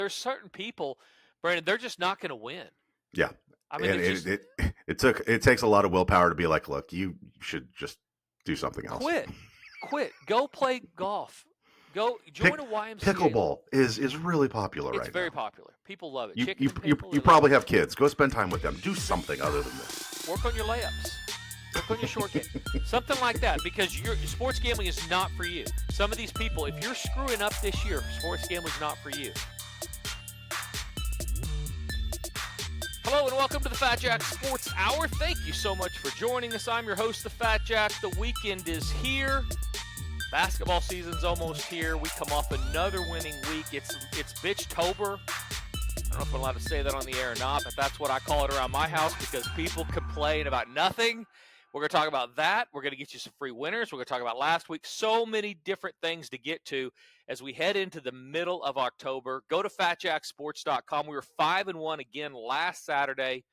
there's certain people, Brandon, they're just not going to win. Yeah. I mean, And just it takes a lot of willpower to be like, look, you should just do something else. Quit. Go play golf. Go join a YMCA. Pickleball is really popular right now. It's very popular. People love it. You probably have kids. Go spend time with them. Do something other than this. Work on your layups. Work on your short game. Something like that, because sports gambling is not for you. Some of these people, if you're screwing up this year, sports gambling is not for you. Hello and welcome to the Fat Jack Sports Hour. Thank you so much for joining us. I'm your host, the Fat Jack. The weekend is here. Basketball season's almost here. We come off another winning week. It's Bitchtober. I don't know if I'm allowed to say that on the air or not, but that's what I call it around my house because people complain about nothing. We're going to talk about that. We're going to get you some free winners. We're going to talk about last week. So many different things to get to as we head into the middle of October. Go to fatjacksports.com. We were 5-1 again last Saturday.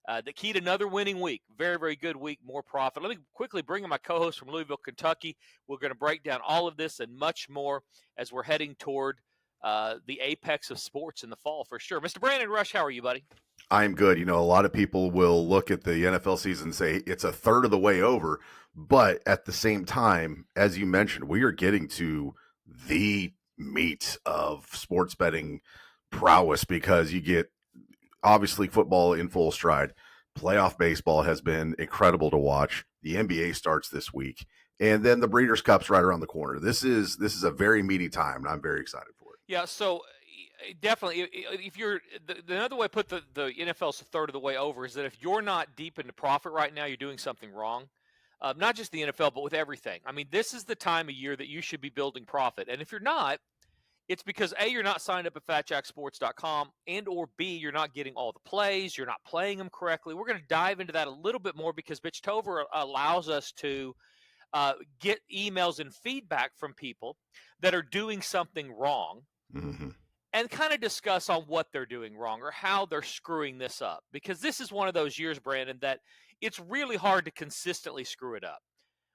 The key to another winning week. Very, very good week, more profit. Let me quickly bring in my co-host from Louisville, Kentucky. We're going to break down all of this and much more as we're heading toward the apex of sports in the fall for sure. Mr. Brandon Rush, how are you, buddy? I'm good. You know, a lot of people will look at the NFL season and say it's a third of the way over. But at the same time, as you mentioned, we are getting to the meat of sports betting prowess because you get obviously football in full stride. Playoff baseball has been incredible to watch. The NBA starts this week. And then the Breeders' Cup's right around the corner. This is a very meaty time, and I'm very excited for it. Yeah, so definitely, if you're another way to put the NFL's a third of the way over is that if you're not deep into profit right now, you're doing something wrong. Not just the NFL, but with everything. I mean, this is the time of year that you should be building profit. And if you're not, it's because A, you're not signed up at fatjacksports.com, and or B, you're not getting all the plays, you're not playing them correctly. We're going to dive into that a little bit more because Bitchtober allows us to get emails and feedback from people that are doing something wrong. Mm-hmm. And kind of discuss on what they're doing wrong or how they're screwing this up. Because this is one of those years, Brandon, that it's really hard to consistently screw it up.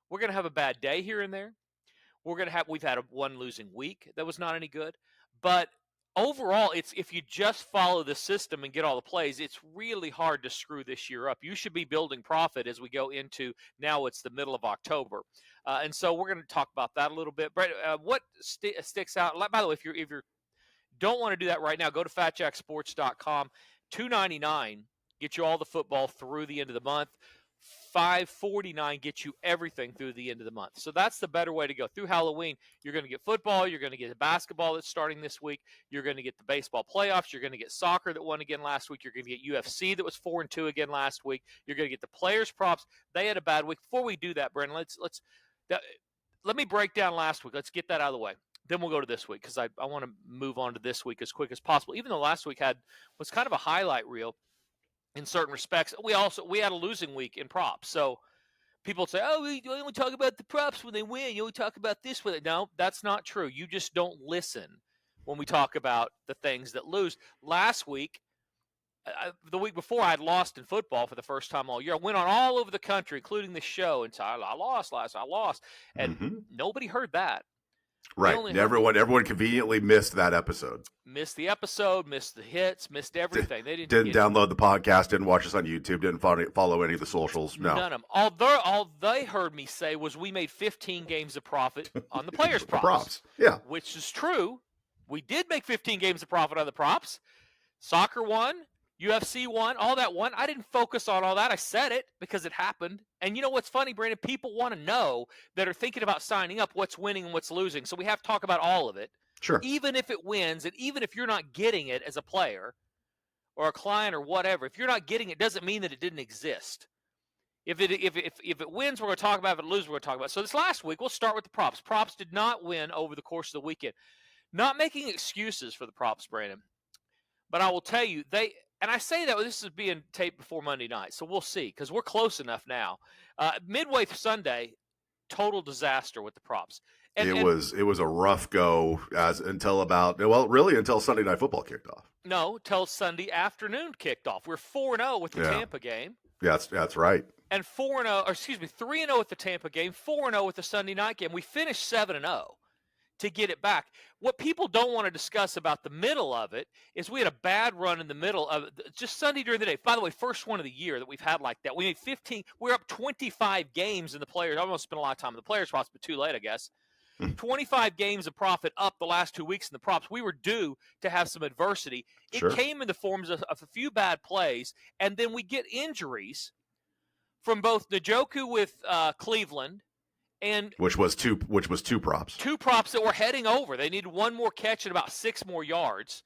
We're going to have a bad day here and there. We've had one losing week that was not any good. But overall, it's if you just follow the system and get all the plays, it's really hard to screw this year up. You should be building profit as we go into now it's the middle of October. And so we're going to talk about that a little bit. Brett, what sticks out? By the way, if you're don't want to do that right now, go to fatjacksports.com. $2.99 get you all the football through the end of the month. $5.49 gets you everything through the end of the month. So that's the better way to go. Through Halloween, you're going to get football. You're going to get the basketball that's starting this week. You're going to get the baseball playoffs. You're going to get soccer that won again last week. You're going to get UFC that was 4-2 again last week. You're going to get the players' props. They had a bad week. Before we do that, Brendan, let me break down last week. Let's get that out of the way. Then we'll go to this week because I want to move on to this week as quick as possible. Even though last week was kind of a highlight reel in certain respects. We had a losing week in props. So people say, oh, we only talk about the props when they win. You only talk about this with it. No, that's not true. You just don't listen when we talk about the things that lose. Last week, the week before, I had lost in football for the first time all year. I went on all over the country, including this show, and so I lost. And nobody heard that. Right. Everyone conveniently missed that episode. Missed the episode, missed the hits, missed everything. They didn't download the podcast, didn't watch us on YouTube, didn't follow any of the socials. No. None of them. All they heard me say was we made 15 games of profit on the players' props. Yeah. Which is true. We did make 15 games of profit on the props. Soccer won. UFC won, all that won. I didn't focus on all that. I said it because it happened. And you know what's funny, Brandon? People want to know that are thinking about signing up what's winning and what's losing. So we have to talk about all of it. Sure. Even if it wins and even if you're not getting it as a player or a client or whatever, if you're not getting it, doesn't mean that it didn't exist. If it wins, we're going to talk about it. If it loses, we're going to talk about it. So this last week, we'll start with the props. Props did not win over the course of the weekend. Not making excuses for the props, Brandon. But I will tell you, and I say that this is being taped before Monday night, so we'll see because we're close enough now. Midway through Sunday, total disaster with the props. It was a rough go until Sunday Night Football kicked off. No, till Sunday afternoon kicked off. We're 4-0 with the Tampa game. Yeah, that's right. And 3-0 with the Tampa game, 4-0 with the Sunday night game. We finished 7-0. to get it back. What people don't want to discuss about the middle of it is we had a bad run in the middle of just Sunday during the day. By the way, first one of the year that we've had like that. We made 15. We're up 25 games in the players. I almost spent a lot of time in the players' props, but too late, I guess. 25 games of profit up the last 2 weeks in the props. We were due to have some adversity. It Sure. came in the forms of a few bad plays, and then we get injuries from both Njoku with Cleveland and which was two props. Two props that were heading over. They needed one more catch and about 6 more yards.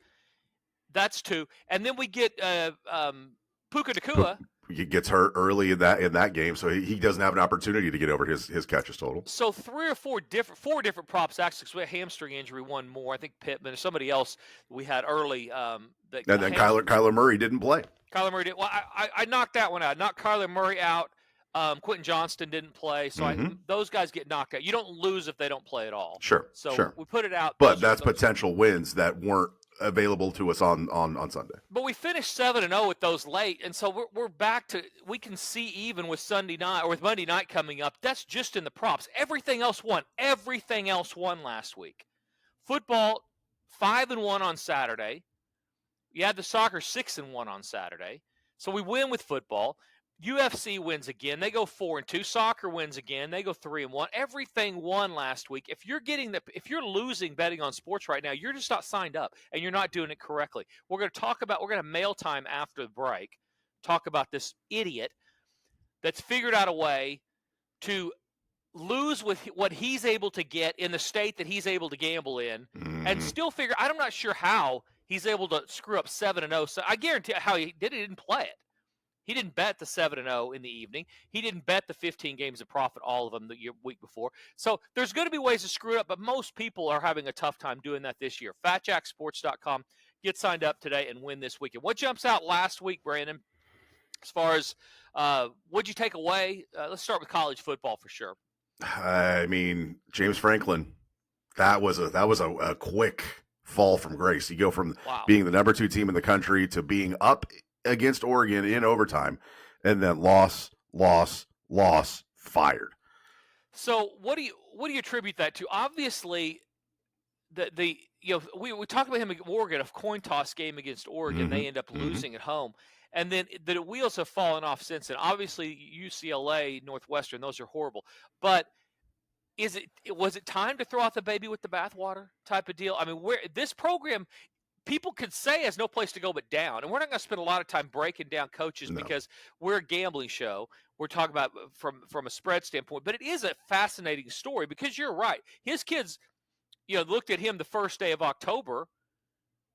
That's two. And then we get Puka Nacua. He gets hurt early in that game, so he doesn't have an opportunity to get over his catches total. So 4 different props actually. So we had a hamstring injury, one more. I think Pittman or somebody else we had early. And then Kyler Murray didn't play. Kyler Murray didn't. Well, I knocked that one out. I knocked Kyler Murray out. Quentin Johnston didn't play, so those guys get knocked out. You don't lose if they don't play at all. Sure. So we put it out. But that's potential wins that weren't available to us on Sunday. But we finished 7-0 with those late, and so we're back to we can see even with Sunday night or with Monday night coming up. That's just in the props. Everything else won. Everything else won last week. Football 5-1 on Saturday. You had the soccer 6-1 on Saturday. So we win with football. UFC wins again. They go 4-2. Soccer wins again. They go 3-1. Everything won last week. If you're losing betting on sports right now, you're just not signed up and you're not doing it correctly. We're going to have mail time after the break. Talk about this idiot that's figured out a way to lose with what he's able to get in the state that he's able to gamble in and still figure. I'm not sure how he's able to screw up 7-0. So I guarantee how he did it. He didn't play it. He didn't bet the 7-0 in the evening. He didn't bet the 15 games of profit, all of them the week before. So there's going to be ways to screw it up, but most people are having a tough time doing that this year. FatJackSports.com. Get signed up today and win this weekend. What jumps out last week, Brandon, as far as what'd you take away? Let's start with college football for sure. I mean, James Franklin, that was a quick fall from grace. You go from being the number 2 team in the country to being up against Oregon in overtime, and then loss, fired. So what do you attribute that to? Obviously, we talked about him at Oregon, a coin toss game against Oregon. They end up losing at home, and then the wheels have fallen off since then. Obviously, UCLA, Northwestern, those are horrible. But was it time to throw out the baby with the bathwater type of deal? I mean, this program, people could say has no place to go but down. And we're not going to spend a lot of time breaking down coaches because we're a gambling show. We're talking about from a spread standpoint. But it is a fascinating story because you're right. His kids, looked at him the first day of October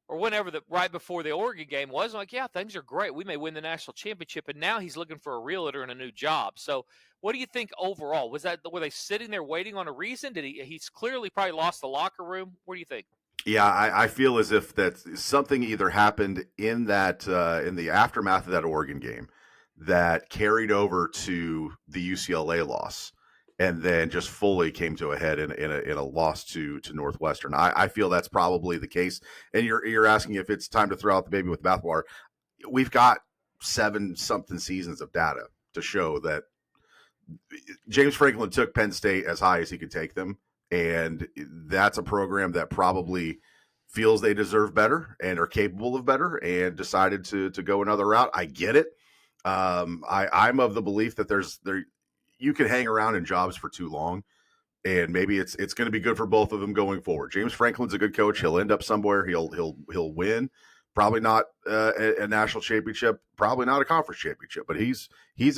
or whenever right before the Oregon game was. Like, yeah, things are great. We may win the national championship. And now he's looking for a realtor and a new job. So what do you think overall? Were they sitting there waiting on a reason? He's clearly probably lost the locker room. What do you think? Yeah, I feel as if that something either happened in that in the aftermath of that Oregon game that carried over to the UCLA loss, and then just fully came to a head in a loss to Northwestern. I feel that's probably the case. And you're asking if it's time to throw out the baby with the bathwater. We've got 7-something seasons of data to show that James Franklin took Penn State as high as he could take them. And that's a program that probably feels they deserve better and are capable of better and decided to go another route. I get it. I'm of the belief that you can hang around in jobs for too long, and maybe it's going to be good for both of them going forward. James Franklin's a good coach. He'll end up somewhere. He'll win. Probably not a national championship. Probably not a conference championship. But he's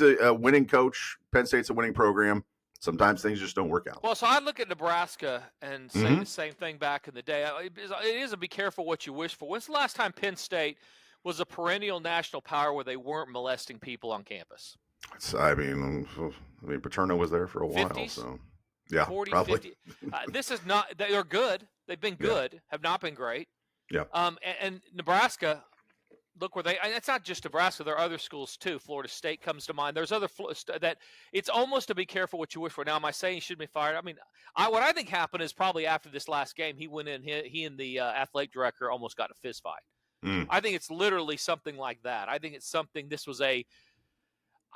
a winning coach. Penn State's a winning program. Sometimes things just don't work out. Well, so I look at Nebraska and say the same thing back in the day. It is a be careful what you wish for. When's the last time Penn State was a perennial national power where they weren't molesting people on campus? I mean, Paterno was there for a 50s, while, so yeah, 40, probably. 50. This is not. They are good. They've been good. Have not been great. Yeah. And Nebraska. Look where it's not just Nebraska. There are other schools too. Florida State comes to mind. There's other that it's almost to be careful what you wish for. Now, am I saying he should be fired? I mean, what I think happened is probably after this last game, he went in. He and the athletic director almost got in a fist fight. I think it's literally something like that. I think it's something. This was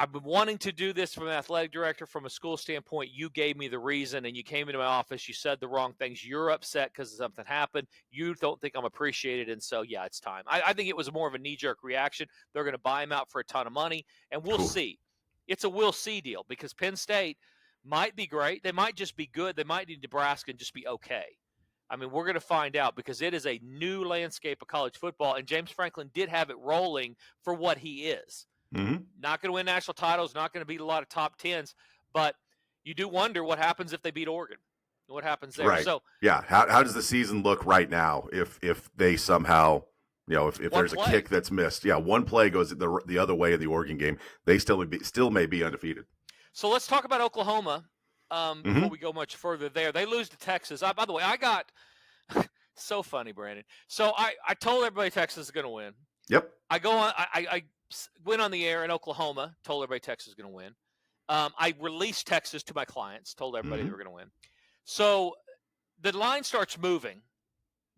I've been wanting to do this from an athletic director, from a school standpoint. You gave me the reason, and you came into my office. You said the wrong things. You're upset because something happened. You don't think I'm appreciated, and so, yeah, it's time. I think it was more of a knee-jerk reaction. They're going to buy him out for a ton of money, and we'll see. It's a we'll see deal because Penn State might be great. They might just be good. They might need Nebraska and just be okay. I mean, we're going to find out because it is a new landscape of college football, and James Franklin did have it rolling for what he is. Mm-hmm. Not going to win national titles, not going to beat a lot of top tens, but you do wonder what happens if they beat Oregon. What happens there? Right. So, yeah, how does the season look right now if they somehow, if there's a kick that's missed? Yeah, one play goes the other way in the Oregon game, they still may be undefeated. So let's talk about Oklahoma before we go much further there. They lose to Texas. By the way, I got so funny, Brandon. So I told everybody Texas is going to win. Yep. I go on. I went on the air in Oklahoma, told everybody Texas is going to win. I released Texas to my clients, told everybody they were going to win. So the line starts moving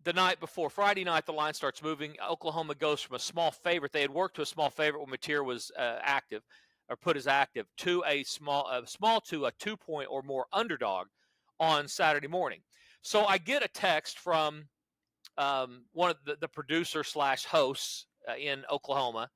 the night before. Friday night, the line starts moving. Oklahoma goes from a small favorite. They had worked to a small favorite when Mateer was active, or put as active, to a small to a 2-point or more underdog on Saturday morning. So I get a text from one of the producer / hosts in Oklahoma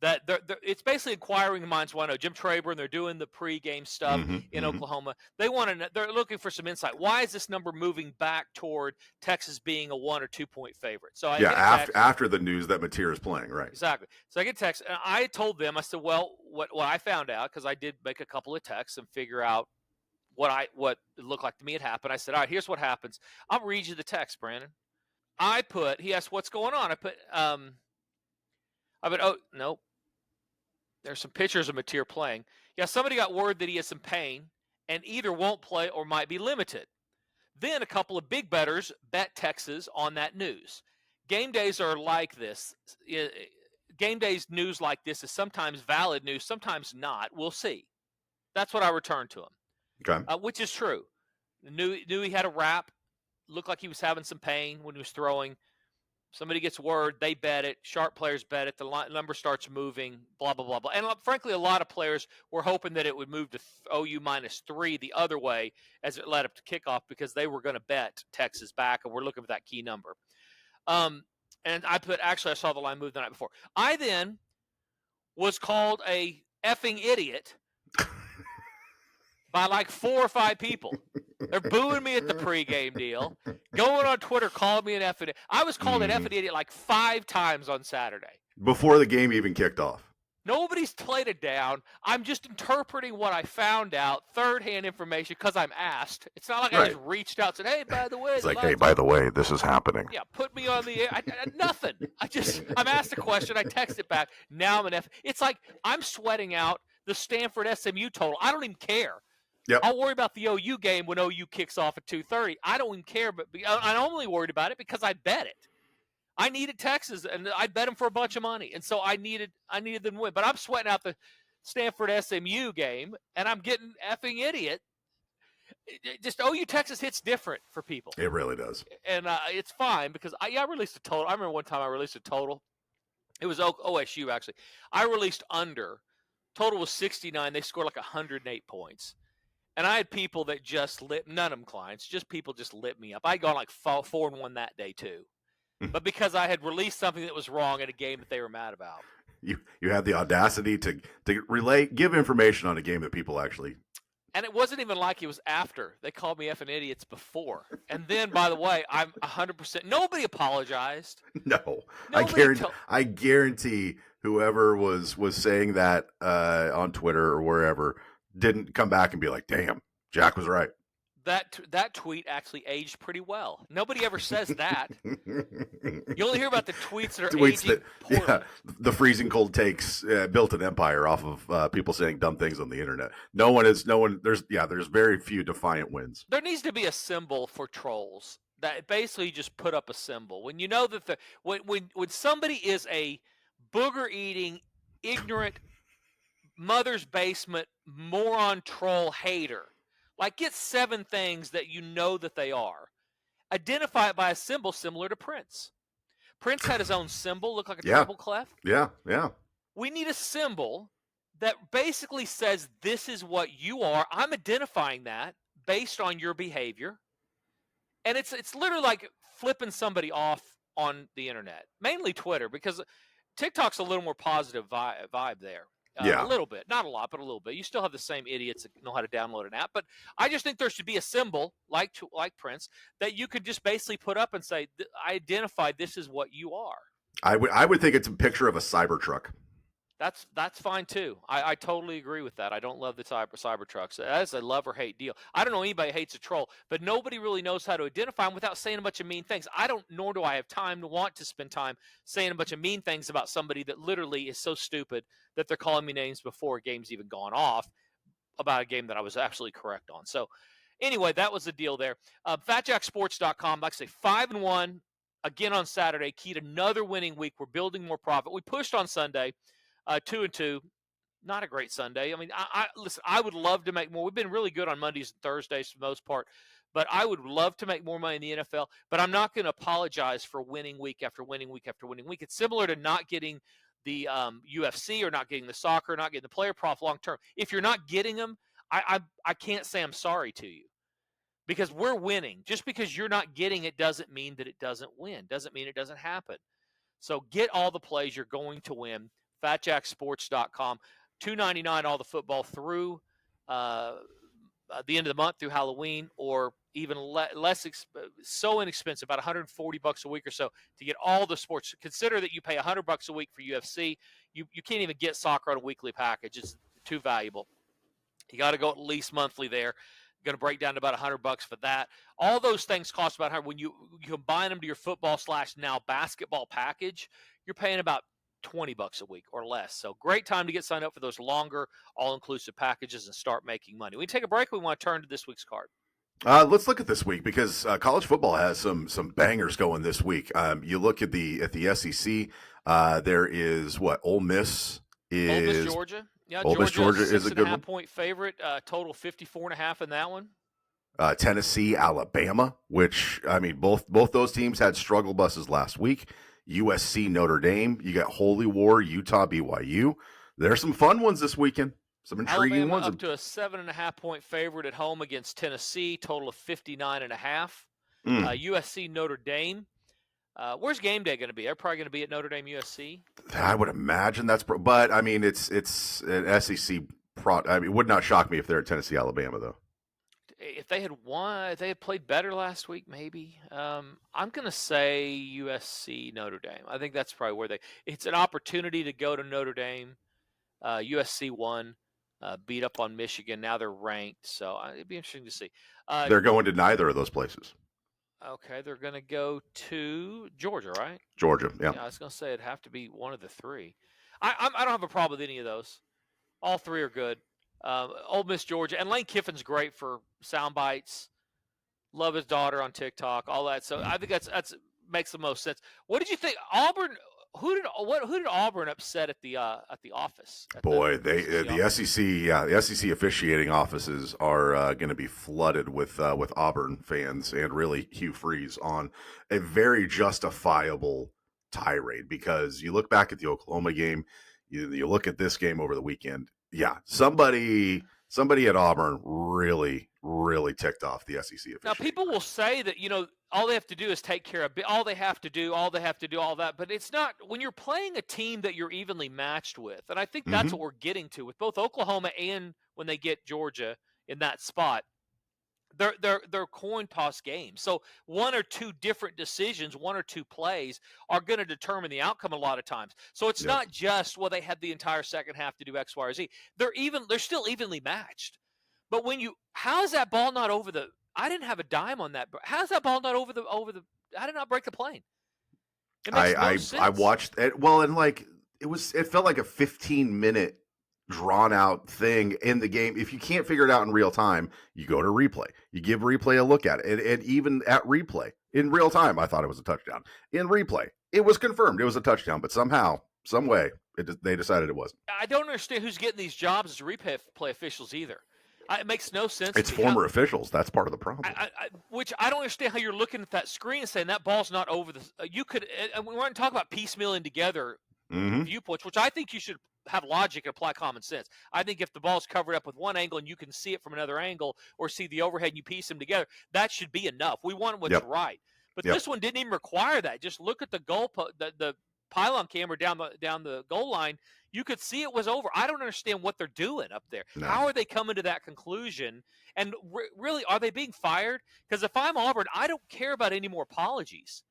that it's basically inquiring minds want to know. Jim Traber, and they're doing the pregame stuff in Oklahoma. They want to know, they're looking for some insight. Why is this number moving back toward Texas being a 1 or 2 point favorite? So after the news that Mateer is playing, right? Exactly. So I get a text, and I told them, I said, well, what I found out, because I did make a couple of texts and figure out what it looked like to me had happened. I said, all right, here's what happens. I'll read you the text, Brandon. He asked, what's going on? Oh, no. There's some pictures of Mateer playing. Yeah, somebody got word that he has some pain and either won't play or might be limited. Then a couple of big bettors bet Texas on that news. Game days are like this. Game days news like this is sometimes valid news, sometimes not. We'll see. That's what I returned to him. Okay. Which is true. Knew he had a wrap. Looked like he was having some pain when he was throwing. Somebody gets word, they bet it. Sharp players bet it. The number starts moving, blah, blah, blah, blah. And frankly, a lot of players were hoping that it would move to OU -3 the other way as it led up to kickoff because they were going to bet Texas back, and we're looking for that key number. And I saw the line move the night before. I then was called a effing idiot by like 4 or 5 people. They're booing me at the pregame deal. Going on Twitter, calling me an effing idiot. I was called an effing idiot like 5 times on Saturday. Before the game even kicked off. Nobody's played it down. I'm just interpreting what I found out, third-hand information, because I'm asked. It's not like I just reached out and said, hey, by the way. It's like, hey, by the way, this is happening. Yeah, put me on the air. Nothing. I'm asked a question. I text it back. Now I'm an F. It's like I'm sweating out the Stanford SMU total. I don't even care. Yep. I'll worry about the OU game when OU kicks off at 2:30. I don't even care, but I'm only worried about it because I bet it. I needed Texas, and I bet them for a bunch of money, and so I needed them to win. But I'm sweating out the Stanford SMU game, and I'm getting effing idiot. Just OU Texas hits different for people. It really does, and it's fine because I released a total. I remember one time I released a total. It was OSU actually. I released under. Total was 69. They scored like 108 points. And I had people that just none of them clients, just people just lit me up. I'd gone like 4-1 that day too. But because I had released something that was wrong in a game that they were mad about. You had the audacity to give information on a game that people actually. And it wasn't even like it was after. They called me effing idiots before. And then, by the way, I'm 100%. Nobody apologized. No. I guarantee whoever was saying that on Twitter or wherever didn't come back and be like, damn, Jack was right. That tweet actually aged pretty well. Nobody ever says that. You only hear about the tweets that are aging poorly. Yeah, the freezing cold takes built an empire off of people saying dumb things on the internet. There's very few defiant wins. There needs to be a symbol for trolls that basically just put up a symbol. When you know that when somebody is a booger eating, ignorant, mother's basement moron troll hater. Like, get 7 things that you know that they are. Identify it by a symbol similar to Prince. Prince had his own symbol, looked like a treble clef. Yeah. We need a symbol that basically says this is what you are. I'm identifying that based on your behavior. And it's literally like flipping somebody off on the internet, mainly Twitter, because TikTok's a little more positive vibe there. A Yeah. little bit, not a lot, but a little bit. You still have the same idiots that know how to download an app, but I just think there should be a symbol like Prince that you could just basically put up and say, "I identify this is what you are." I would think it's a picture of a Cybertruck. That's fine too. I totally agree with that. I don't love the cyber trucks. That's a love or hate deal. I don't know anybody hates a troll, but nobody really knows how to identify them without saying a bunch of mean things. Nor do I have time to want to spend time saying a bunch of mean things about somebody that literally is so stupid that they're calling me names before a game's even gone off about a game that I was absolutely correct on. So anyway, that was the deal there. FatJackSports.com, like I say, 5-1 again on Saturday. Keyed another winning week. We're building more profit. We pushed on Sunday. 2-2, not a great Sunday. I mean, listen, I would love to make more. We've been really good on Mondays and Thursdays for the most part, but I would love to make more money in the NFL, but I'm not going to apologize for winning week after winning week after winning week. It's similar to not getting the UFC or not getting the soccer, not getting the player prop long term. If you're not getting them, I can't say I'm sorry to you because we're winning. Just because you're not getting it doesn't mean that it doesn't win, doesn't mean it doesn't happen. So get all the plays you're going to win. FatJackSports.com, $2.99 all the football through the end of the month through Halloween, or even less, so inexpensive, about $140 a week or so to get all the sports. Consider that you pay $100 a week for UFC. You can't even get soccer on a weekly package. It's too valuable. You got to go at least monthly there. Going to break down to about $100 for that. All those things cost about $100. When you combine them to your football/now basketball package, you're paying about $20 a week or less. So great time to get signed up for those longer all-inclusive packages and start making money. We take a break. We want to turn to this week's card. Let's look at this week because college football has some bangers going this week. You look at the SEC. There is Ole Miss Georgia. Yeah, Ole Miss Georgia is a good 6.5 one. point favorite. Total 54.5 in that one. Tennessee, Alabama, which I mean both those teams had struggle buses last week. USC, Notre Dame. You got Holy War, Utah, BYU. There's some fun ones this weekend. Some intriguing Alabama ones. Up to a 7.5 point favorite at home against Tennessee. Total of 59.5. USC, Notre Dame. Where's game day going to be? They're probably going to be at Notre Dame, USC. I would imagine but I mean it's an SEC. It would not shock me if they're at Tennessee, Alabama though. If they had won, if they had played better last week, maybe. I'm going to say USC, Notre Dame. I think that's probably where it's an opportunity to go to Notre Dame. USC won, beat up on Michigan. Now they're ranked, so it'd be interesting to see. They're going to neither of those places. Okay, they're going to go to Georgia, right? Georgia, yeah. I was going to say it'd have to be one of the three. I don't have a problem with any of those. All three are good. Ole Miss, Georgia, and Lane Kiffin's great for sound bites. Love his daughter on TikTok, all that. So I think that's makes the most sense. What did you think, Auburn? Who did Auburn upset at the office? The SEC, the SEC officiating offices are going to be flooded with Auburn fans and really Hugh Freeze on a very justifiable tirade because you look back at the Oklahoma game, you look at this game over the weekend. Yeah, somebody at Auburn really ticked off the SEC officials. Now, people will say that, all they have to do is take care of all they have to do, all that. But it's not when you're playing a team that you're evenly matched with. And I think that's what we're getting to with both Oklahoma and when they get Georgia in that spot. They're coin toss games. So one or two different decisions, one or two plays are going to determine the outcome a lot of times. So it's not just, they had the entire second half to do X, Y, or Z. They're still evenly matched. But how is that ball not over I didn't have a dime on that. How's that ball not over I did not break the plane. It makes no sense. I watched it. Well, and it felt like a 15-minute drawn out thing in the game. If you can't figure it out in real time, you go to replay. You give replay a look at it. And even at replay, in real time, I thought it was a touchdown. In replay, it was confirmed it was a touchdown, but somehow, some way, they decided it wasn't. I don't understand who's getting these jobs as replay officials either. It makes no sense. It's former officials. That's part of the problem. Which I don't understand how you're looking at that screen and saying that ball's not over the. You could. And we want to talk about piecemealing together viewpoints, which I think you should have logic and apply common sense. I think if the ball's covered up with one angle and you can see it from another angle or see the overhead and you piece them together, that should be enough. We want what's right. But this one didn't even require that. Just look at the the pylon camera down the goal line. You could see it was over. I don't understand what they're doing up there. No. How are they coming to that conclusion? And really, are they being fired? Because if I'm Auburn, I don't care about any more apologies.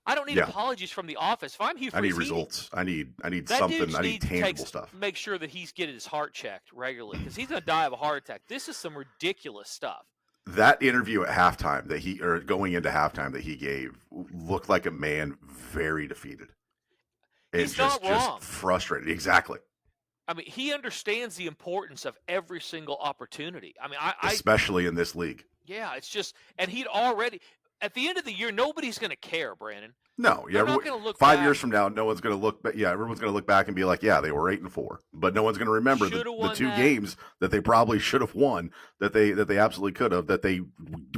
I don't need apologies from the office. If I'm Hugh Freeze, I need results. I need something. I need tangible stuff. Make sure that he's getting his heart checked regularly because he's going to die of a heart attack. This is some ridiculous stuff. That interview at halftime going into halftime that he gave looked like a man very defeated. He's not wrong. Just frustrated. Exactly. I mean, he understands the importance of every single opportunity. I mean, especially in this league. Yeah, it's just, and he'd already. At the end of the year, nobody's going to care, Brandon. No, They're not going to look 5 years from now. No one's going to look. But everyone's going to look back and be like, "Yeah, they were 8-4," but no one's going to remember the two games that they probably should have won, that they absolutely could have, that they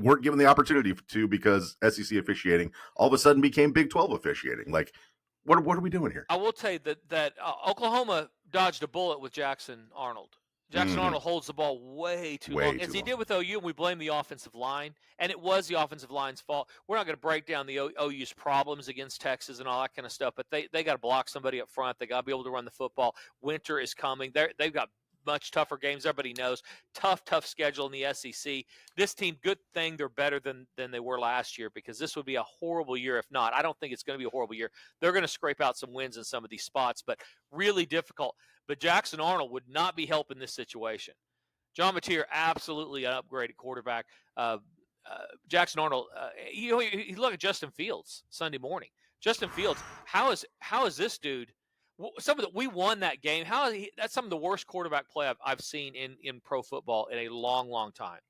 weren't given the opportunity to because SEC officiating all of a sudden became Big 12 officiating. Like, what are we doing here? I will tell you that Oklahoma dodged a bullet with Jackson Arnold. Jackson Arnold holds the ball way too long, as he did with OU, and we blame the offensive line, and it was the offensive line's fault. We're not going to break down the OU's problems against Texas and all that kind of stuff, but they got to block somebody up front. They got to be able to run the football. Winter is coming. They've got much tougher games. Everybody knows. Tough schedule in the SEC. This team, good thing they're better than they were last year because this would be a horrible year if not. I don't think it's going to be a horrible year. They're going to scrape out some wins in some of these spots, but really difficult. But Jackson Arnold would not be helping this situation. John Mateer, absolutely an upgraded quarterback. Jackson Arnold, you look at Justin Fields Sunday morning. Justin Fields, how is this dude? We won that game. That's some of the worst quarterback play I've seen in pro football in a long, long time.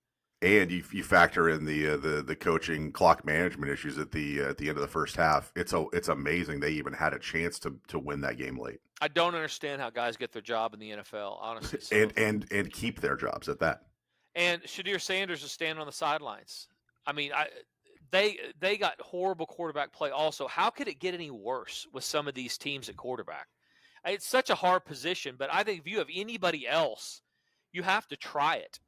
And you factor in the coaching clock management issues at the end of the first half. It's amazing they even had a chance to win that game late. I don't understand how guys get their job in the NFL, honestly. And keep their jobs at that. And Shadir Sanders is standing on the sidelines. I mean, they got horrible quarterback play also. How could it get any worse with some of these teams at quarterback? It's such a hard position, but I think if you have anybody else, you have to try it.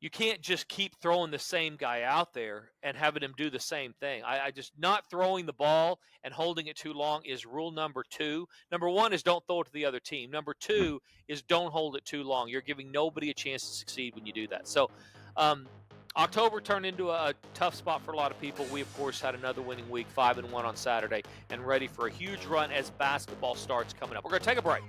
You can't just keep throwing the same guy out there and having him do the same thing. I just not throwing the ball and holding it too long is rule number 2. Number 1 is don't throw it to the other team. Number 2 is don't hold it too long. You're giving nobody a chance to succeed when you do that. So October turned into a tough spot for a lot of people. We, of course, had another winning week, 5-1 on Saturday, and ready for a huge run as basketball starts coming up. We're going to take a break.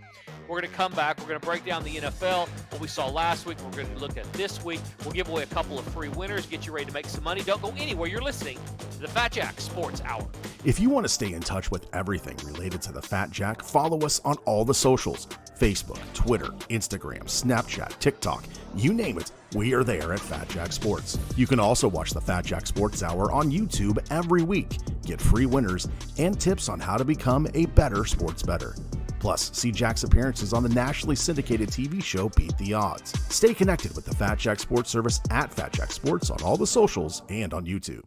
We're going to come back. We're going to break down the NFL, what we saw last week. We're going to look at this week. We'll give away a couple of free winners, get you ready to make some money. Don't go anywhere. You're listening to the Fat Jack Sports Hour. If you want to stay in touch with everything related to the Fat Jack, follow us on all the socials: Facebook, Twitter, Instagram, Snapchat, TikTok, you name it. We are there at Fat Jack Sports. You can also watch the Fat Jack Sports Hour on YouTube every week. Get free winners and tips on how to become a better sports bettor. Plus, see Jack's appearances on the nationally syndicated TV show Beat the Odds. Stay connected with the Fat Jack Sports Service at Fat Jack Sports on all the socials and on YouTube.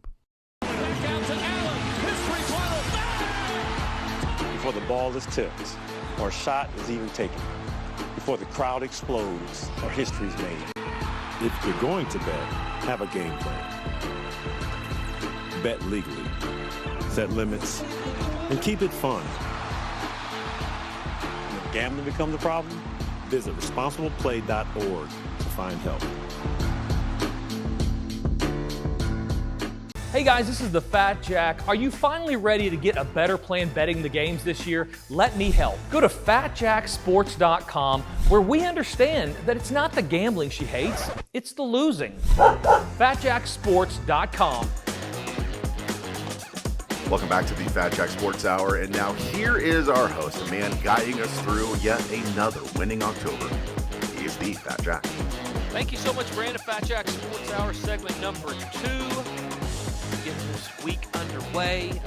Before the ball is tipped or a shot is even taken, before the crowd explodes or history's made. If you're going to bet, have a game plan. Bet legally, set limits, and keep it fun. When gambling becomes a problem, visit responsibleplay.org to find help. Hey guys, this is the Fat Jack. Are you finally ready to get a better plan betting the games this year? Let me help. Go to fatjacksports.com, where we understand that it's not the gambling she hates, it's the losing. fatjacksports.com. Welcome back to the Fat Jack Sports Hour, and now here is our host, a man guiding us through yet another winning October. He is the Fat Jack. Thank you so much, Brandon. Fat Jack Sports Hour segment number 2. Getting this week underway.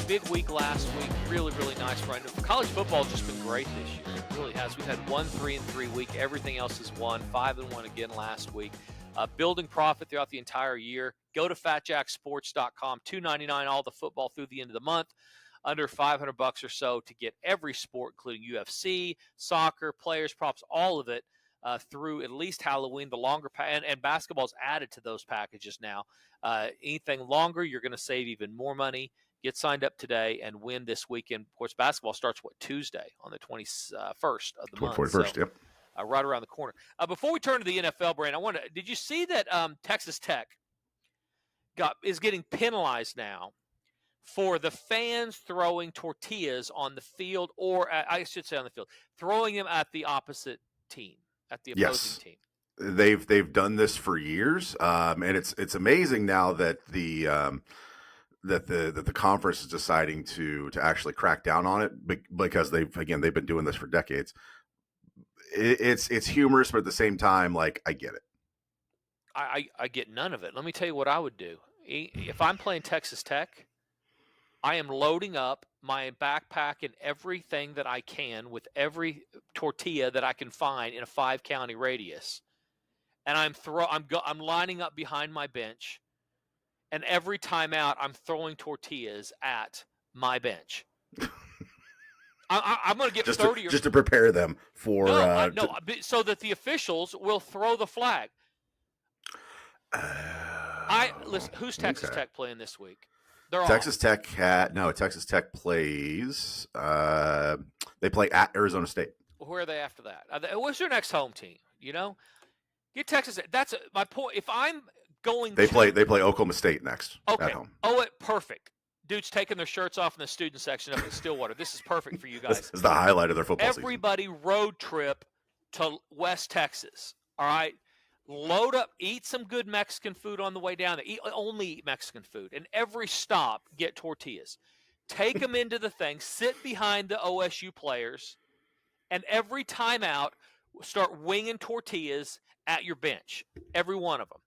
Big week last week. Really, really nice run. College football has just been great this year. It really has. We've had 1-3-3 week. Everything else is 5-1 again last week. Building profit throughout the entire year. Go to fatjacksports.com. $2.99 all the football through the end of the month. under $500 or so to get every sport, including UFC, soccer, players, props, all of it through at least Halloween. The longer and basketball's added to those packages now. Anything longer, you're going to save even more money. Get signed up today and win this weekend. Of course, basketball starts, Tuesday on the 21st of the month. 21st, yep. Right around the corner. Before we turn to the NFL, Brand, did you see that Texas Tech is getting penalized now for the fans throwing tortillas on the field, or I should say on the field, throwing them at the opposite team, at the opposing team? They've done this for years, and it's amazing now that the conference is deciding to actually crack down on it because they've been doing this for decades. It's humorous, but at the same time, like, I get it. I get none of it. Let me tell you what I would do. If I'm playing Texas Tech, I am loading up my backpack and everything that I can with every tortilla that I can find in a 5-county radius, and I'm lining up behind my bench, and every time out I'm throwing tortillas at my bench. I'm going to get 30 just to prepare them for so that the officials will throw the flag. Listen, who's Texas Tech playing this week? Texas Tech plays. They play at Arizona State. Where are they after that? What's their next home team? Get Texas. That's my point. If I'm going, they play Oklahoma State next at home. Perfect. Dudes taking their shirts off in the student section up in Stillwater. This is perfect for you guys. This is the highlight of their football season. Everybody road trip to West Texas. All right. Load up, eat some good Mexican food on the way down there. Only eat Mexican food. And every stop, get tortillas. Take them into the thing, sit behind the OSU players, and every time out, start winging tortillas at your bench. Every one of them.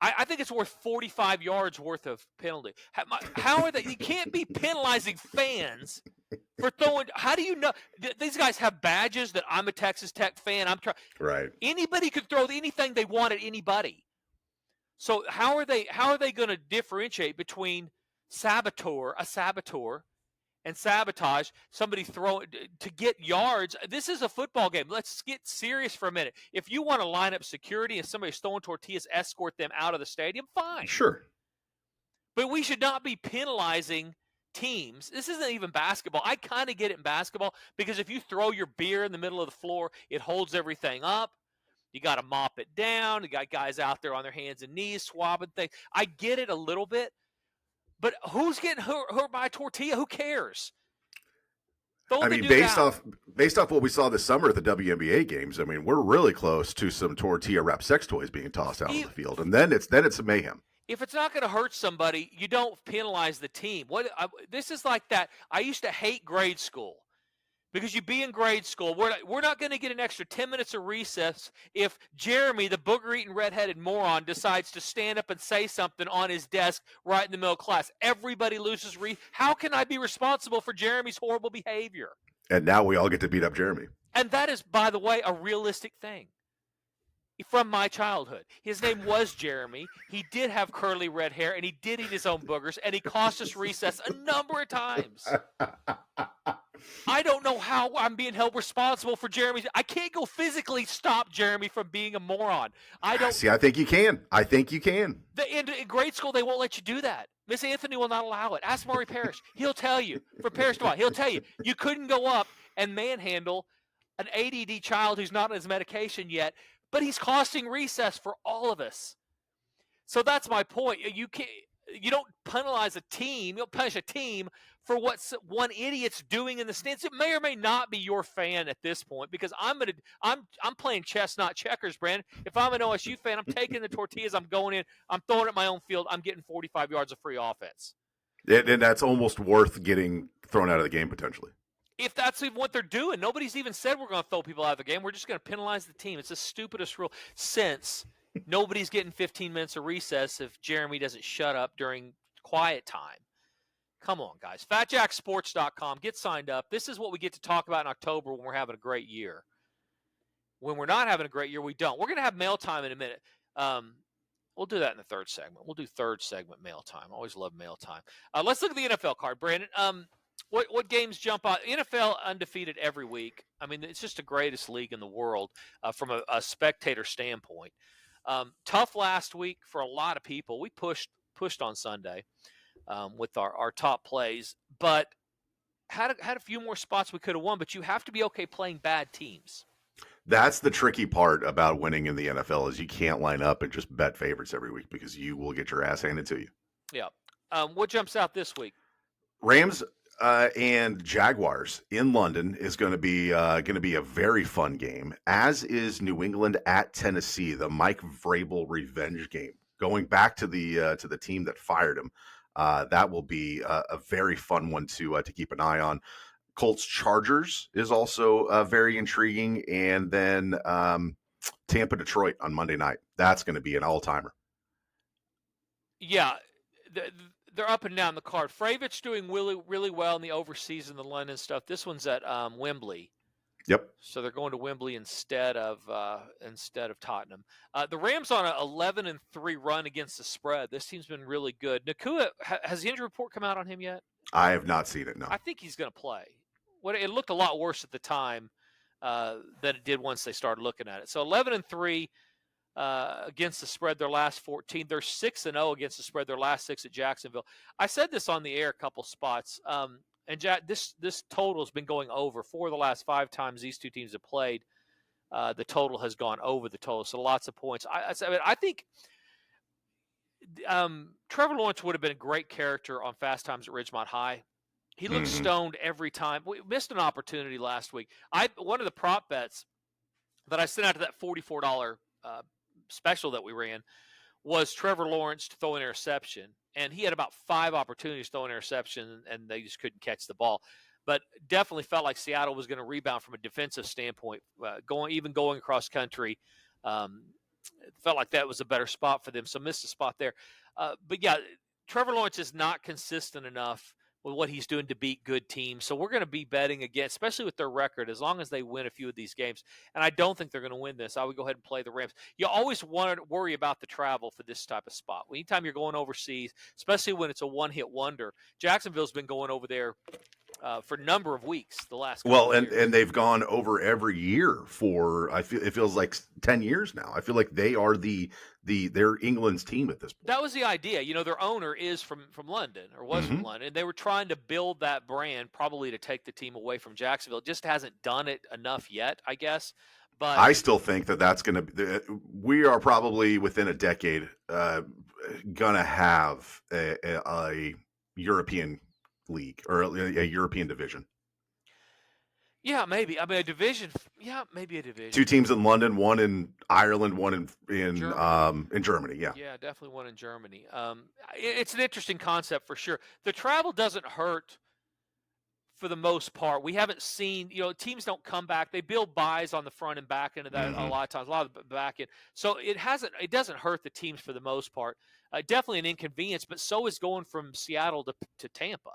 I think it's worth 45 yards worth of penalty. How are they? You can't be penalizing fans for throwing. How do you know? These guys have badges that I'm a Texas Tech fan. Right. Anybody could throw anything they want at anybody. So how are they going to differentiate between a saboteur, and sabotage? Somebody throwing to get yards. This is a football game. Let's get serious for a minute. If you want to line up security and somebody's throwing tortillas, escort them out of the stadium, fine. Sure. But we should not be penalizing teams. This isn't even basketball. I kind of get it in basketball because if you throw your beer in the middle of the floor, it holds everything up. You got to mop it down. You got guys out there on their hands and knees swabbing things. I get it a little bit. But who's getting hurt by a tortilla? Who cares? Based off what we saw this summer at the WNBA games, we're really close to some tortilla wrap sex toys being tossed out on the field, and then it's mayhem. If it's not going to hurt somebody, you don't penalize the team. This is like that. I used to hate grade school because you'd be in grade school. We're not going to get an extra 10 minutes of recess if Jeremy, the booger-eating redheaded moron, decides to stand up and say something on his desk right in the middle of class. Everybody loses How can I be responsible for Jeremy's horrible behavior? And now we all get to beat up Jeremy. And that is, by the way, a realistic thing from my childhood. His name was Jeremy. He did have curly red hair, and he did eat his own boogers, and he cost us recess a number of times. I don't know how I'm being held responsible for Jeremy. I can't go physically stop Jeremy from being a moron. I don't see. I think you can. In grade school, they won't let you do that. Miss Anthony will not allow it. Ask Maury Parrish. He'll tell you. For Parrish to he'll tell you you couldn't go up and manhandle an ADD child who's not on his medication yet, but he's costing recess for all of us. So that's my point. You don't penalize a team. You don't punish a team for what one idiot's doing in the stands. It may or may not be your fan at this point because I'm playing chess, not checkers, Brandon. If I'm an OSU fan, I'm taking the tortillas. I'm going in. I'm throwing at my own field. I'm getting 45 yards of free offense. And that's almost worth getting thrown out of the game potentially. If that's even what they're doing, nobody's even said we're going to throw people out of the game. We're just going to penalize the team. It's the stupidest rule since nobody's getting 15 minutes of recess if Jeremy doesn't shut up during quiet time. Come on, guys. FatJackSports.com. Get signed up. This is what we get to talk about in October when we're having a great year. When we're not having a great year, we don't. We're going to have mail time in a minute. We'll do that in the third segment. We'll do third segment mail time. I always love mail time. Let's look at the NFL card, Brandon. What games jump out? NFL undefeated every week. I mean, it's just the greatest league in the world from a spectator standpoint. Tough last week for a lot of people. We pushed on Sunday with our top plays, but had a few more spots we could have won. But you have to be okay playing bad teams. That's the tricky part about winning in the NFL is you can't line up and just bet favorites every week because you will get your ass handed to you. Yeah. What jumps out this week? Rams and Jaguars in London is going to be a very fun game, as is New England at Tennessee, the Mike Vrabel revenge game. Going back to the team that fired him, that will be a very fun one to keep an eye on. Colts Chargers is also very intriguing, and then Tampa Detroit on Monday night. That's going to be an all timer. Yeah. They're up and down the card. Fravich doing really, really well in the overseas and the London stuff. This one's at Wembley. Yep. So they're going to Wembley instead of Tottenham. The Rams on an 11-3 run against the spread. This team's been really good. Nakua, has the injury report come out on him yet? I have not seen it. No. I think he's going to play. It looked a lot worse at the time than it did once they started looking at it. So 11-3. Against the spread, their last 14. They're 6-0 against the spread, their last 6 at Jacksonville. I said this on the air a couple spots, and this total has been going over 4 of the last 5 times these two teams have played. The total has gone over the total, so lots of points. I think Trevor Lawrence would have been a great character on Fast Times at Ridgemont High. He looked stoned every time. We missed an opportunity last week. One of the prop bets that I sent out to that $44 special that we ran was Trevor Lawrence to throw an interception, and he had about 5 opportunities to throw an interception, and they just couldn't catch the ball. But definitely felt like Seattle was going to rebound from a defensive standpoint, going across country. Felt like that was a better spot for them, so missed a spot there. But yeah, Trevor Lawrence is not consistent enough with what he's doing to beat good teams. So we're going to be betting again, especially with their record, as long as they win a few of these games. And I don't think they're going to win this. I would go ahead and play the Rams. You always want to worry about the travel for this type of spot. Anytime you're going overseas, especially when it's a one-hit wonder, Jacksonville's been going over there for a number of weeks the last couple of years. And they've gone over every year for it feels like 10 years now. I feel like they are they're England's team at this point. That was the idea. You know, their owner is from London, or was from London. And they were trying to build that brand probably to take the team away from Jacksonville. It just hasn't done it enough yet, I guess. But I still think that's going to be – we are probably within a decade going to have a European league or a European division. Yeah, maybe. I mean, a division. Yeah, maybe a division. 2 teams in London, 1 in Ireland, 1 in Germany. Yeah. Yeah, definitely 1 in Germany. It's an interesting concept for sure. The travel doesn't hurt for the most part. We haven't seen, teams don't come back. They build buys on the front and back end of that a lot of times, a lot of the back end. So it doesn't hurt the teams for the most part. Definitely an inconvenience, but so is going from Seattle to Tampa.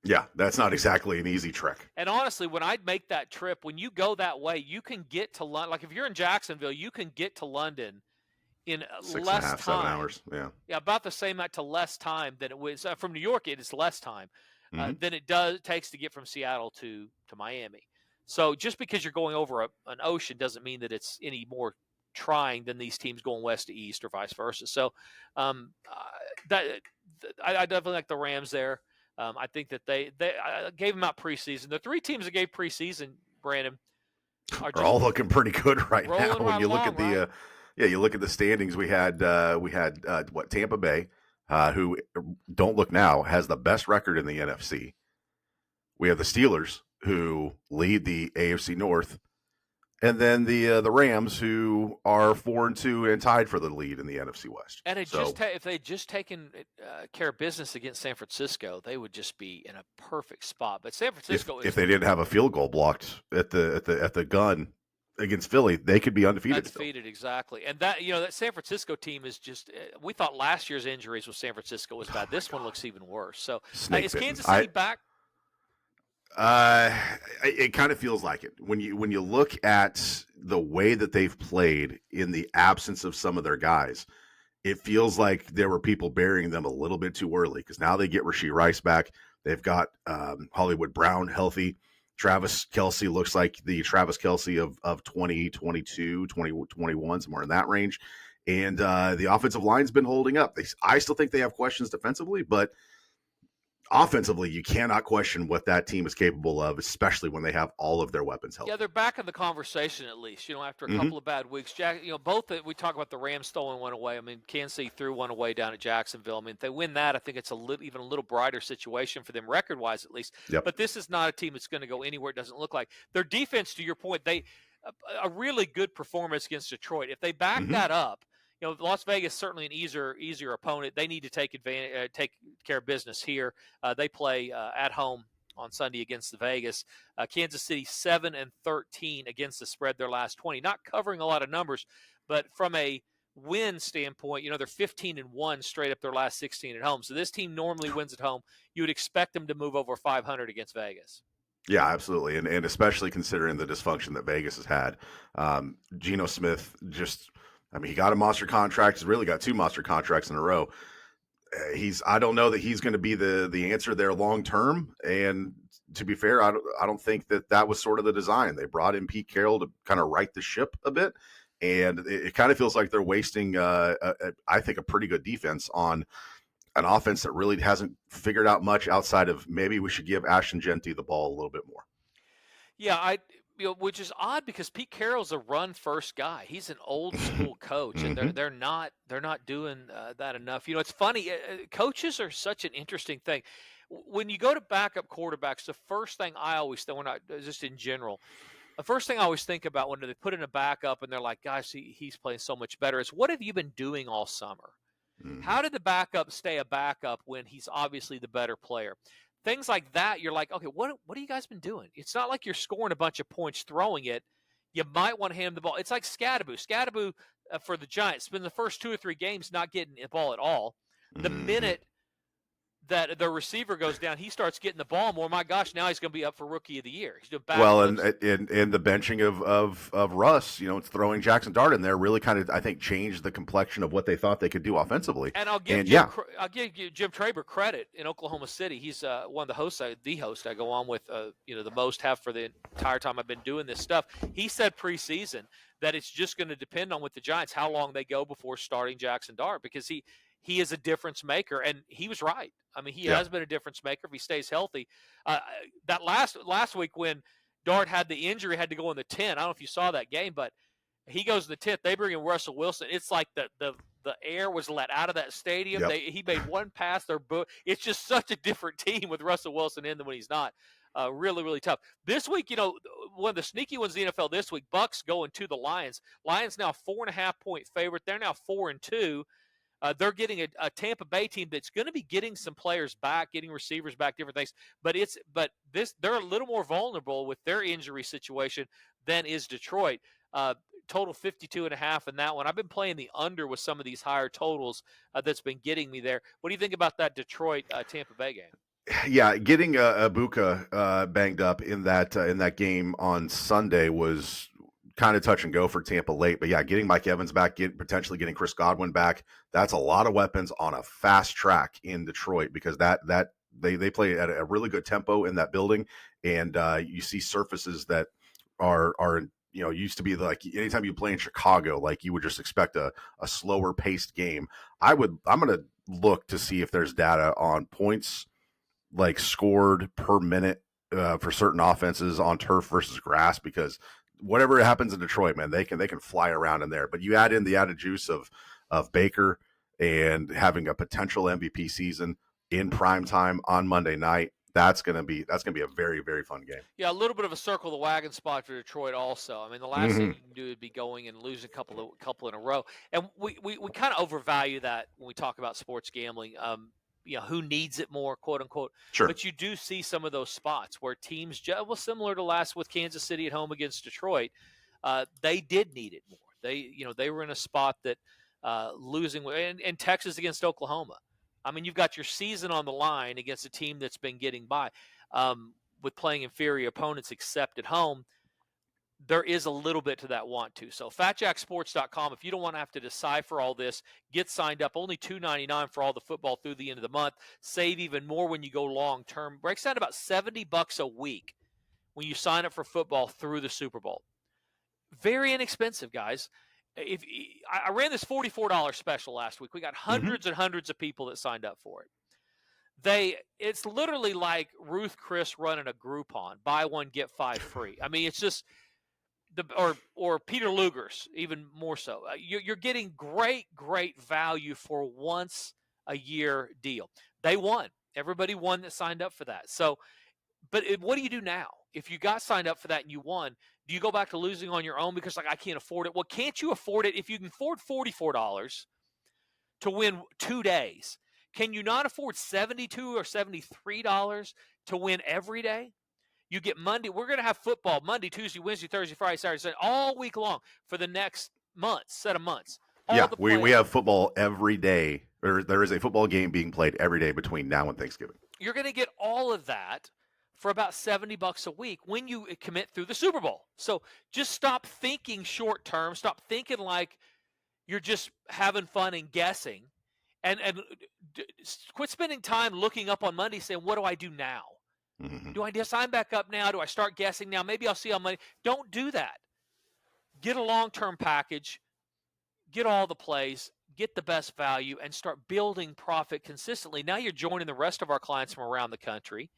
Yeah, that's not exactly an easy trek. And honestly, when I make that trip, when you go that way, you can get to London. Like if you're in Jacksonville, you can get to London in 6.5, less time. 7 hours. Yeah. Yeah, about the same to less time than it was from New York. It is less time than it takes to get from Seattle to Miami. So just because you're going over an ocean doesn't mean that it's any more trying than these teams going west to east or vice versa. So I definitely like the Rams there. I think that they gave them out preseason. The 3 teams that gave preseason, Brandon, are all looking pretty good right now. When you look at the you look at the standings. We had Tampa Bay, who don't look now, has the best record in the NFC. We have the Steelers, who lead the AFC North, and then the Rams, who are 4-2 and tied for the lead in the NFC West. And if they'd just taken care of business against San Francisco, they would just be in a perfect spot. But San Francisco, if they didn't have a field goal blocked at the gun against Philly, they could be undefeated. Undefeated, exactly. And that that San Francisco team is just. We thought last year's injuries with San Francisco was bad. This one looks even worse. So is Kansas City back? It kind of feels like it when you look at the way that they've played in the absence of some of their guys. It feels like there were people burying them a little bit too early because now they get Rashee Rice back. They've got Hollywood Brown healthy. Travis Kelce looks like the Travis Kelce of 2022, 2021, somewhere in that range. And the offensive line's been holding up. I still think they have questions defensively, but offensively, you cannot question what that team is capable of, especially when they have all of their weapons healthy. Yeah, they're back in the conversation at least. After a couple of bad weeks, both we talk about the Rams stolen one away. I mean, Kansas City threw one away down at Jacksonville. I mean, if they win that, I think it's even a little brighter situation for them record-wise at least. Yep. But this is not a team that's going to go anywhere. It doesn't look like their defense. To your point, a really good performance against Detroit. If they back that up. Las Vegas certainly an easier opponent. They need to take care of business here. They play at home on Sunday against the Vegas. Kansas City 7-13 against the spread their last 20. Not covering a lot of numbers, but from a win standpoint, they're 15-1 straight up their last 16 at home. So this team normally wins at home. You would expect them to move over 500 against Vegas. Yeah, absolutely, and especially considering the dysfunction that Vegas has had. Geno Smith he got a monster contract. He's really got 2 monster contracts in a row. I don't know that he's going to be the answer there long term. And to be fair, I don't think that was sort of the design. They brought in Pete Carroll to kind of right the ship a bit, and it kind of feels like they're wasting, I think, a pretty good defense on an offense that really hasn't figured out much outside of maybe we should give Ashton Genty the ball a little bit more. Yeah, which is odd because Pete Carroll's a run-first guy. He's an old-school coach, and they're not doing that enough. It's funny. Coaches are such an interesting thing. When you go to backup quarterbacks, the first thing I always think, just in general, the first thing I always think about when they put in a backup and they're like, "Gosh, he's playing so much better," is what have you been doing all summer? How did the backup stay a backup when he's obviously the better player? Things like that, you're like, okay, what have you guys been doing? It's not like you're scoring a bunch of points throwing it. You might want to hand him the ball. It's like Scadaboo. Scadaboo for the Giants spent the first 2 or 3 games not getting the ball at all. The minute that the receiver goes down, he starts getting the ball more. My gosh, now he's going to be up for Rookie of the Year. He's doing and the benching of Russ, it's throwing Jackson Dart in there really kind of, I think, changed the complexion of what they thought they could do offensively. And I'll give Jim Traber credit in Oklahoma City. He's one of the hosts, the host I go on with, the most have for the entire time I've been doing this stuff. He said preseason that it's just going to depend on with the Giants how long they go before starting Jackson Dart because he is a difference maker, and he was right. I mean, he has been a difference maker if he stays healthy. That last week when Dart had the injury, had to go in the 10. I don't know if you saw that game, but he goes in the 10th. They bring in Russell Wilson. It's like the air was let out of that stadium. Yep. He made one pass. It's just such a different team with Russell Wilson in than when he's not. Really, really tough. This week, one of the sneaky ones in the NFL this week, Bucks going to the Lions. Lions now 4.5-point favorite. They're now 4-2. They're getting a Tampa Bay team that's going to be getting some players back, getting receivers back, different things. But they're a little more vulnerable with their injury situation than is Detroit. Total 52.5 in that one. I've been playing the under with some of these higher totals that's been getting me there. What do you think about that Detroit Tampa Bay game? Yeah, getting Ibuka banged up in that game on Sunday was kind of touch and go for Tampa late, but yeah, getting Mike Evans back, potentially getting Chris Godwin back, that's a lot of weapons on a fast track in Detroit because they play at a really good tempo in that building, and you see surfaces that are used to be like anytime you play in Chicago, like you would just expect a slower paced game. I'm gonna look to see if there's data on points like scored per minute for certain offenses on turf versus grass because whatever happens in Detroit, man, they can fly around in there. But you add in the added juice of Baker and having a potential MVP season in prime time on Monday night. That's gonna be a very, very fun game. Yeah, a little bit of a circle the wagon spot for Detroit also. I mean, the last thing you can do would be going and losing a couple in a row. And we kind of overvalue that when we talk about sports gambling. Who needs it more, quote unquote. Sure. But you do see some of those spots where teams, similar to last with Kansas City at home against Detroit, they did need it more. They were in a spot that losing, and Texas against Oklahoma. I mean, you've got your season on the line against a team that's been getting by with playing inferior opponents except at home. there is a little bit to that want to. So fatjacksports.com, if you don't want to have to decipher all this, get signed up. Only $2.99 for all the football through the end of the month. Save even more when you go long term. Breaks down about $70 a week when you sign up for football through the Super Bowl. Very inexpensive, guys. If I ran this $44 special last week, we got hundreds and hundreds of people that signed up for it. It's literally like Ruth Chris running a Groupon, buy one get 5 free. I mean, it's just or Peter Luger's, even more so. You're getting great value for once a year deal. They won. Everybody won that signed up for that. So, but what do you do now? If you got signed up for that and you won, do you go back to losing on your own because I can't afford it? Well, can't you afford it if you can afford $44 to win 2 days? Can you not afford $72 or $73 to win every day? You get Monday. We're going to have football Monday, Tuesday, Wednesday, Thursday, Friday, Saturday, Sunday, all week long for the next set of months. We have football every day. There is a football game being played every day between now and Thanksgiving. You're going to get all of that for about $70 a week when you commit through the Super Bowl. So just stop thinking short term. Stop thinking like you're just having fun and guessing, and quit spending time looking up on Monday saying, "What do I do now? Do I sign back up now? Do I start guessing now? Maybe I'll see on Monday." Don't do that. Get a long-term package. Get all the plays. Get the best value and start building profit consistently. Now you're joining the rest of our clients from around the country,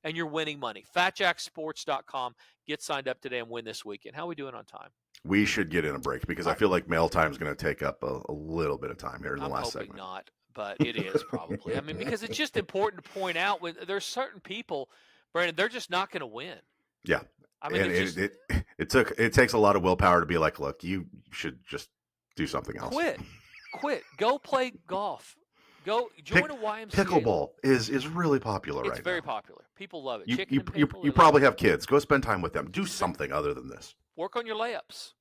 and you're winning money. FatJackSports.com. Get signed up today and win this weekend. How are we doing on time? We should get in a break because I feel like mail time is going to take up a little bit of time here in the last segment. Not, but it is probably. I mean, because it's just important to point out when there's certain people, Brandon, they're just not going to win. Yeah. I mean, and it takes a lot of willpower to be like, look, you should just do something else. Quit. Go play golf. Go join a YMCA. Pickleball is really popular right now. It's very popular. People love it. You probably have kids. Go spend time with them. Do something other than this. Work on your layups.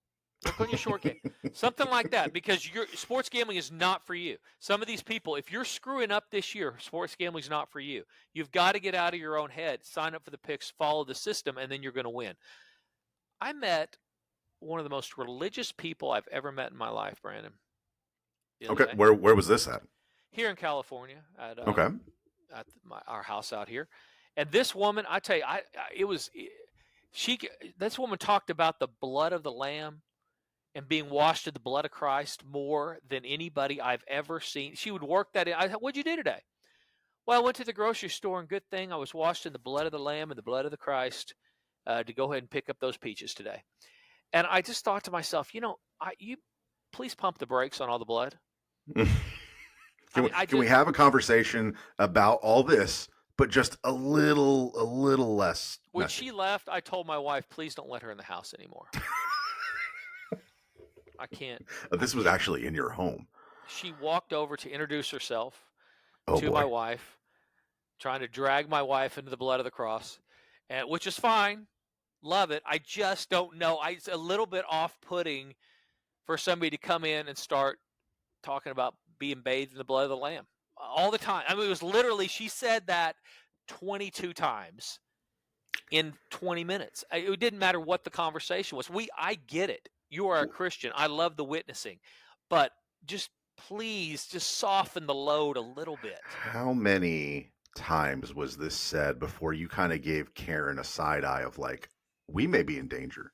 Work on your short game. Something like that, because sports gambling is not for you. Some of these people, if you're screwing up this year, sports gambling is not for you. You've got to get out of your own head, sign up for the picks, follow the system, and then you're going to win. I met one of the most religious people I've ever met in my life, Brandon. Okay, where was this at? Here in California, at our house out here. And this woman, I tell you, this woman talked about the blood of the Lamb and being washed in the blood of Christ more than anybody I've ever seen. She would work that in. I thought, what'd you do today? Well, I went to the grocery store, and good thing I was washed in the blood of the Lamb and the blood of the Christ to go ahead and pick up those peaches today. And I just thought to myself, you please pump the brakes on all the blood. Can we have a conversation about all this, but just a little less? When she left, I told my wife, please don't let her in the house anymore. I can't. This was actually in your home. She walked over to introduce herself to my wife, trying to drag my wife into the blood of the cross, which is fine. Love it. I just don't know. It's a little bit off-putting for somebody to come in and start talking about being bathed in the blood of the Lamb all the time. I mean, it was literally, she said that 22 times in 20 minutes. It didn't matter what the conversation was. I get it. You are a Christian. I love the witnessing, but please soften the load a little bit. How many times was this said before you kind of gave Karen a side eye of like, we may be in danger?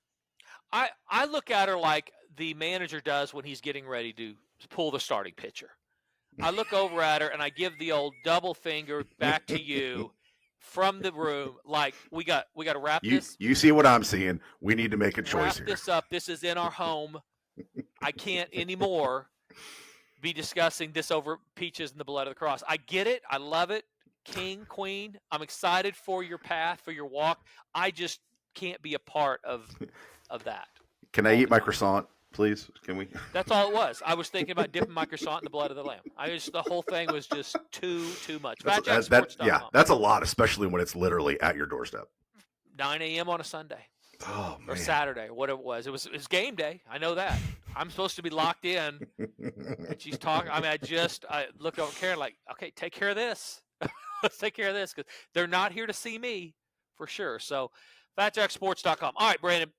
I look at her like the manager does when he's getting ready to pull the starting pitcher. I look over at her and I give the old double finger back to you from the room. Like, we got to wrap this. You see what I'm seeing. We need to make a choice here. Wrap this up. This is in our home. I can't anymore be discussing this over peaches and the blood of the cross. I get it. I love it. King, queen, I'm excited for your path, for your walk. I just can't be a part of that. Can I eat my croissant, please? Can we? That's all it was. I was thinking about dipping my croissant in the blood of the Lamb. The whole thing was just too much. That's a lot, especially when it's literally at your doorstep. 9 a.m. on a Sunday. Oh, man. Or Saturday, what it was. It was game day. I know that. I'm supposed to be locked in. And she's talking. I mean, I looked over at Karen like, okay, take care of this. Let's take care of this, because they're not here to see me for sure. So, FatJackSports.com. All right, Brandon,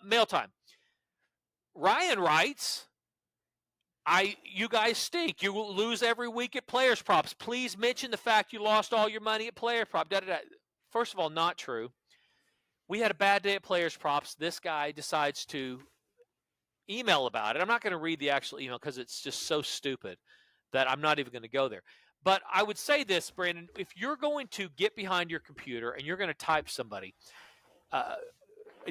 Mail time. Ryan writes, you guys stink. You will lose every week at Players Props. Please mention the fact you lost all your money at Players Props. First of all, not true. We had a bad day at Players Props. This guy decides to email about it. I'm not going to read the actual email because it's just so stupid that I'm not even going to go there. But I would say this, Brandon, if you're going to get behind your computer and you're going to type somebody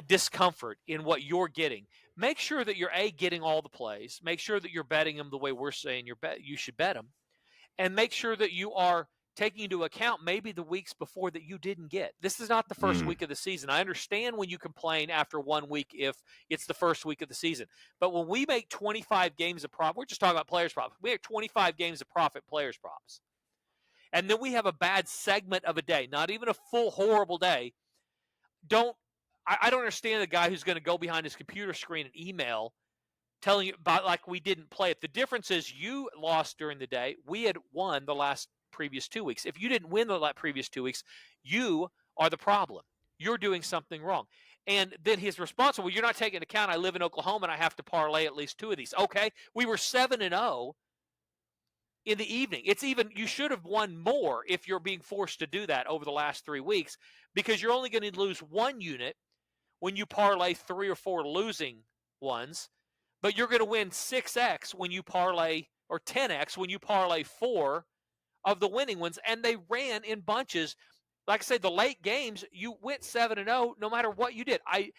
discomfort in what you're getting, make sure that you're getting all the plays. Make sure that you're betting them the way we're saying you should bet them, and make sure that you are taking into account maybe the weeks before that you didn't get. This is not the first week of the season. I understand when you complain after 1 week if it's the first week of the season. But when we make 25 games of profit, we're just talking about Players Props. We have 25 games of profit Players Props. And then we have a bad segment of a day, not even a full horrible day. I don't understand the guy who's going to go behind his computer screen and email telling you about like we didn't play it. The difference is you lost during the day. We had won the previous 2 weeks. If you didn't win the previous 2 weeks, you are the problem. You're doing something wrong. And then his response, well, you're not taking into account I live in Oklahoma and I have to parlay at least 2 of these. Okay, we were 7-0 in the evening. You should have won more if you're being forced to do that over the last 3 weeks, because you're only going to lose 1 unit when you parlay 3 or 4 losing ones, but you're going to win 6x when you parlay, or 10x when you parlay 4 of the winning ones, and they ran in bunches. Like I said, the late games, you went 7-0 no matter what you did. I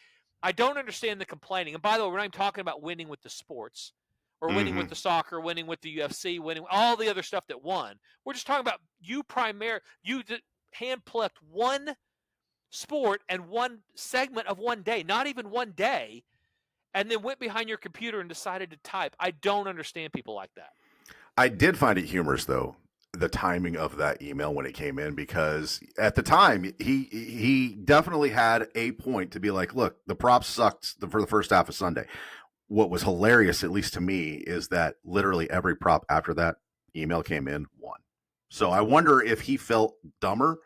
don't understand the complaining. And by the way, we're not even talking about winning with the sports or winning with the soccer, winning with the UFC, winning all the other stuff that won. We're just talking about you hand-plucked one sport and one segment of 1 day, not even 1 day, and then went behind your computer and decided to type. I don't understand people like that. I did find it humorous, though, the timing of that email when it came in, because at the time he definitely had a point to be like, look, the props sucked for the first half of Sunday. What was hilarious, at least to me, is that literally every prop after that email came in won. So I wonder if he felt dumber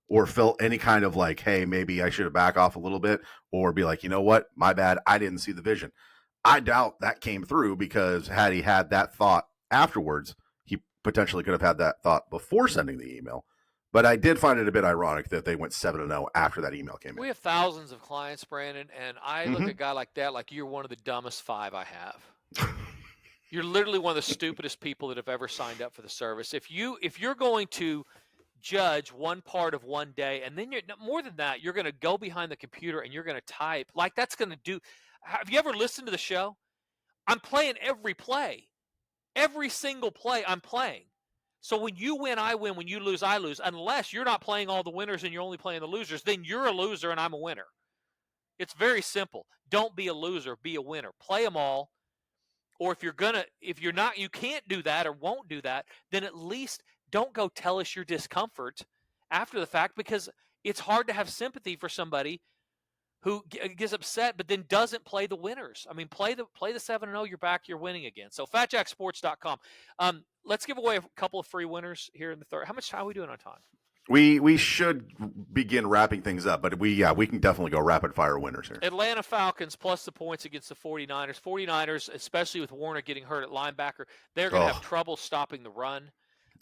or felt any kind of like, hey, maybe I should have back off a little bit, or be like, you know what, my bad, I didn't see the vision. I doubt that came through, because had he had that thought afterwards, he potentially could have had that thought before sending the email. But I did find it a bit ironic that they went 7-0 after that email came in. We have thousands of clients, Brandon, and I look at a guy like that like you're one of the dumbest 5 I have. You're literally one of the stupidest people that have ever signed up for the service. If you're going to judge one part of 1 day, and then you're more than that, you're going to go behind the computer and you're going to type, like that's going to do. Have you ever listened to the show? I'm playing every play. Every single play I'm playing. So when you win, I win. When you lose, I lose. Unless you're not playing all the winners and you're only playing the losers, then you're a loser and I'm a winner. It's very simple. Don't be a loser, be a winner. Play them all. Or if you can't do that or won't do that, then at least don't go tell us your discomfort after the fact, because it's hard to have sympathy for somebody who gets upset but then doesn't play the winners. I mean, play the 7-0, you're back, you're winning again. So FatJackSports.com. Let's give away a couple of free winners here in the third. How are we doing on time? We should begin wrapping things up, but we can definitely go rapid fire winners here. Atlanta Falcons plus the points against the 49ers. 49ers, especially with Warner getting hurt at linebacker, they're going to have trouble stopping the run.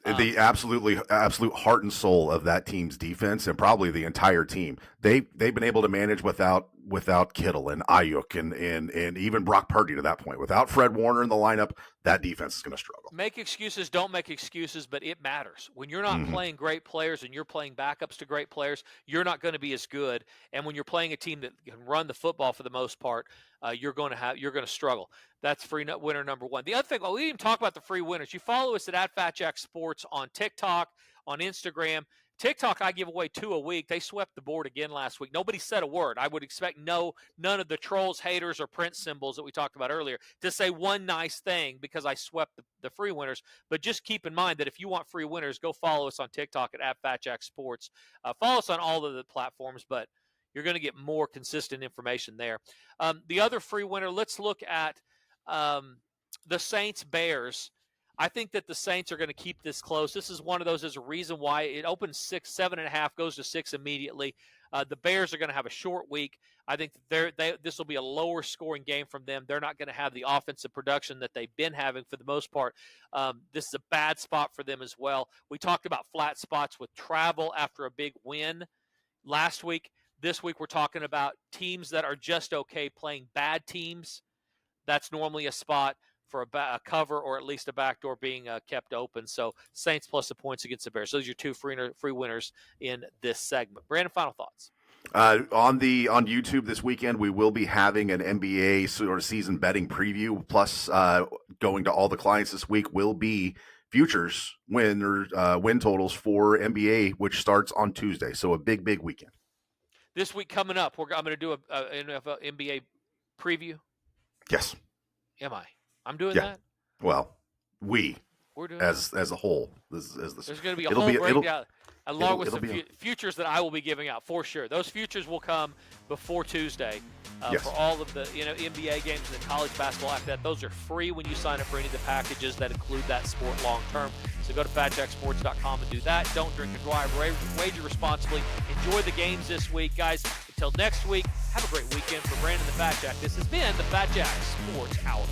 The absolute heart and soul of that team's defense, and probably the entire team, they've been able to manage without Kittle and Ayuk and even Brock Purdy to that point. Without Fred Warner in the lineup, that defense is going to struggle. Make excuses, don't make excuses, but it matters. When you're not playing great players and you're playing backups to great players, you're not going to be as good. And when you're playing a team that can run the football for the most part, you're going to struggle. That's free winner number 1. The other thing, we didn't even talk about the free winners. You follow us at FatJackSports on TikTok, on Instagram. TikTok, I give away 2 a week. They swept the board again last week. Nobody said a word. I would expect none of the trolls, haters, or Prince symbols that we talked about earlier to say one nice thing because I swept the free winners. But just keep in mind that if you want free winners, go follow us on TikTok at FatJackSports. Follow us on all of the platforms, but you're going to get more consistent information there. The other free winner, let's look at the Saints-Bears. I think that the Saints are going to keep this close. This is one of those. There's a reason why it opens 7.5, goes to 6 immediately. The Bears are going to have a short week. I think this will be a lower scoring game from them. They're not going to have the offensive production that they've been having for the most part. This is a bad spot for them as well. We talked about flat spots with travel after a big win last week. This week we're talking about teams that are just okay playing bad teams. That's normally a spot for a cover or at least a backdoor being kept open. So Saints plus the points against the Bears. Those are your two free winners in this segment. Brandon, final thoughts. On YouTube this weekend, we will be having an NBA sort of season betting preview. Plus, going to all the clients this week will be futures win totals for NBA, which starts on Tuesday. So a big weekend. This week coming up, I'm going to do an NBA preview. Yes. Am I? I'm doing that? Well, we're doing as a whole. There's going to be a whole breakdown along with some futures that I will be giving out for sure. Those futures will come before Tuesday for all of the NBA games and then college basketball after that. Those are free when you sign up for any of the packages that include that sport long term. So go to FatJackSports.com and do that. Don't drink and drive. Wager responsibly. Enjoy the games this week, guys. Until next week, have a great weekend. For Brandon the Fat Jack, this has been the Fat Jack Sports Hour.